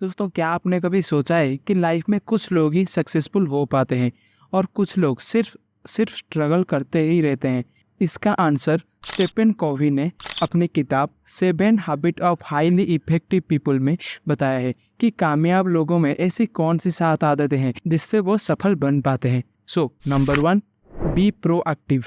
दोस्तों, क्या आपने कभी सोचा है कि लाइफ में कुछ लोग ही सक्सेसफुल हो पाते हैं और कुछ लोग सिर्फ स्ट्रगल करते ही रहते हैं। इसका आंसर स्टीफन कोवी ने अपनी किताब 7 habit of highly effective people में बताया है कि कामयाब लोगों में ऐसी कौन सी 7 आदतें हैं जिससे वो सफल बन पाते हैं। Number 1, be proactive.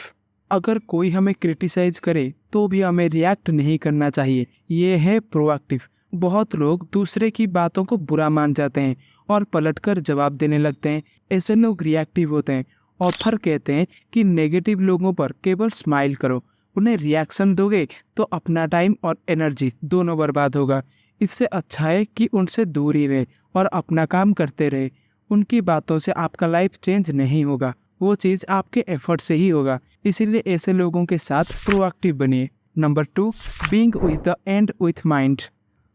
अगर कोई हमें क्रिटिसाइज करे तो भी हमें रिएक्ट नहीं करना चाहिए, ये है प्रोएक्टिव। बहुत लोग दूसरे की बातों को बुरा मान जाते हैं और पलटकर जवाब देने लगते हैं। ऐसे लोग रिएक्टिव होते हैं। ऑथर कहते हैं कि नेगेटिव लोगों पर केवल स्माइल करो, उन्हें रिएक्शन दोगे तो अपना टाइम और एनर्जी दोनों बर्बाद होगा। इससे अच्छा है कि उनसे दूर ही रहे और अपना काम करते रहे। उनकी बातों से आपका लाइफ चेंज नहीं होगा, वो चीज़ आपके एफर्ट से ही होगा। इसीलिए ऐसे लोगों के साथ प्रोएक्टिव बनिए। Number 2, being with the end with mind.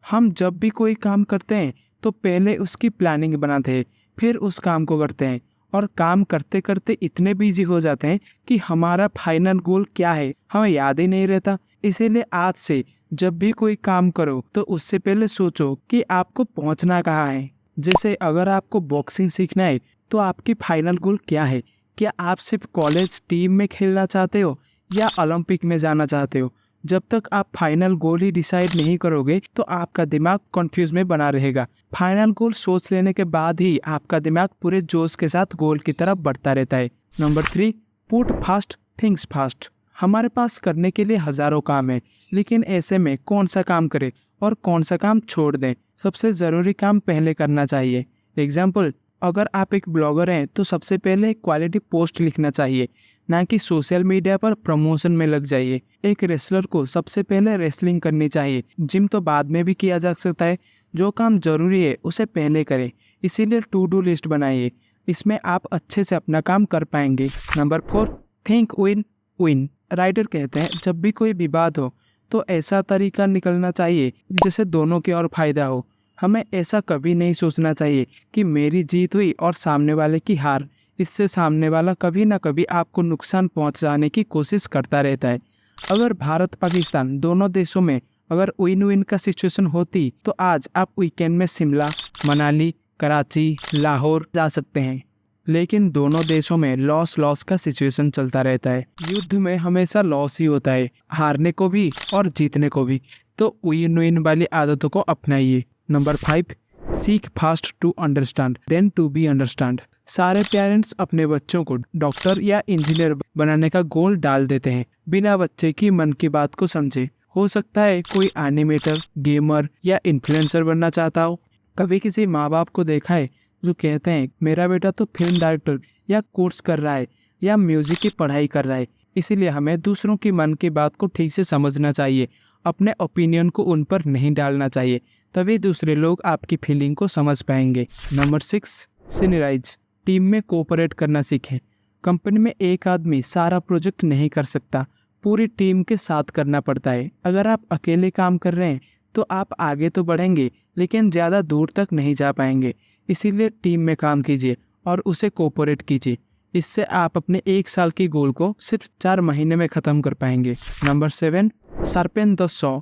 हम जब भी कोई काम करते हैं तो पहले उसकी प्लानिंग बनाते हैं, फिर उस काम को करते हैं और काम करते करते इतने बिजी हो जाते हैं कि हमारा फाइनल गोल क्या है हमें याद ही नहीं रहता। इसीलिए आज से जब भी कोई काम करो तो उससे पहले सोचो कि आपको पहुंचना कहाँ है। जैसे अगर आपको बॉक्सिंग सीखना है तो आपकी फाइनल गोल क्या है? क्या आप सिर्फ कॉलेज टीम में खेलना चाहते हो या ओलंपिक में जाना चाहते हो? जब तक आप फाइनल गोल ही डिसाइड नहीं करोगे तो आपका दिमाग कंफ्यूज में बना रहेगा। फाइनल गोल सोच लेने के बाद ही आपका दिमाग पूरे जोश के साथ गोल की तरफ बढ़ता रहता है। Number 3, put fast things fast. हमारे पास करने के लिए हजारों काम है, लेकिन ऐसे में कौन सा काम करें और कौन सा काम छोड़ दें? सबसे ज़रूरी काम पहले करना चाहिए। एग्जाम्पल, अगर आप एक ब्लॉगर हैं तो सबसे पहले क्वालिटी पोस्ट लिखना चाहिए, ना कि सोशल मीडिया पर प्रमोशन में लग जाइए। एक रेसलर को सबसे पहले रेसलिंग करनी चाहिए, जिम तो बाद में भी किया जा सकता है। जो काम जरूरी है उसे पहले करें। इसीलिए टू डू लिस्ट बनाइए, इसमें आप अच्छे से अपना काम कर पाएंगे। Number 4, think win win. Writer कहते हैं जब भी कोई विवाद हो तो ऐसा तरीका निकलना चाहिए जिससे दोनों की ओर फायदा हो। हमें ऐसा कभी नहीं सोचना चाहिए कि मेरी जीत हुई और सामने वाले की हार। इससे सामने वाला कभी ना कभी आपको नुकसान पहुंचाने की कोशिश करता रहता है। अगर भारत पाकिस्तान दोनों देशों में अगर विन विन का सिचुएशन होती तो आज आप वीकेंड में शिमला, मनाली, कराची, लाहौर जा सकते हैं। लेकिन दोनों देशों में लॉस का सिचुएशन चलता रहता है। युद्ध में हमेशा लॉस ही होता है, हारने को भी और जीतने को भी। तो विन विन वाली आदतों को अपनाइए। Number 5, seek first to understand then to be understand. सारे पेरेंट्स अपने बच्चों को डॉक्टर या इंजीनियर बनाने का गोल डाल देते हैं बिना बच्चे की मन की बात को समझे। हो सकता है कोई एनिमेटर, गेमर या इन्फ्लुएंसर बनना चाहता हो। कभी किसी माँ बाप को देखा है जो कहते हैं मेरा बेटा तो फिल्म डायरेक्टर या कोर्स कर रहा है या म्यूजिक की पढ़ाई कर रहा है। इसीलिए हमें दूसरों की मन की बात को ठीक से समझना चाहिए, अपने ओपिनियन को उन पर नहीं डालना चाहिए, तभी दूसरे लोग आपकी फीलिंग को समझ पाएंगे। नंबर 6, सिनराइज। टीम में कोऑपरेट करना सीखें। कंपनी में एक आदमी सारा प्रोजेक्ट नहीं कर सकता, पूरी टीम के साथ करना पड़ता है। अगर आप अकेले काम कर रहे हैं तो आप आगे तो बढ़ेंगे लेकिन ज़्यादा दूर तक नहीं जा पाएंगे। इसीलिए टीम में काम कीजिए और उसे कोऑपरेट कीजिए। इससे आप अपने 1 साल की गोल को सिर्फ 4 महीने में ख़त्म कर पाएंगे। Number 7, sharpen the saw.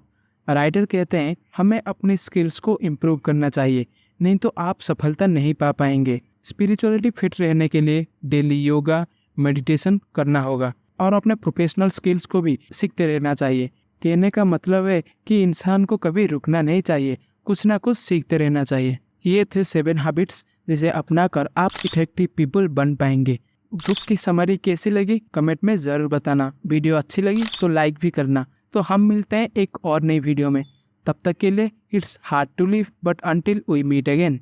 Writer कहते हैं हमें अपनी स्किल्स को इम्प्रूव करना चाहिए, नहीं तो आप सफलता नहीं पा पाएंगे। स्पिरिचुअलिटी फिट रहने के लिए डेली योगा, मेडिटेशन करना होगा और अपने प्रोफेशनल स्किल्स को भी सीखते रहना चाहिए। कहने का मतलब है कि इंसान को कभी रुकना नहीं चाहिए, कुछ ना कुछ सीखते रहना चाहिए। ये थे 7 हैबिट्स जिसे अपनाकर आप इफेक्टिव पीपल बन पाएंगे। बुक की समरी कैसी लगी कमेंट में ज़रूर बताना। वीडियो अच्छी लगी तो लाइक भी करना। तो हम मिलते हैं एक और नई वीडियो में, तब तक के लिए it's hard to live but until we meet again.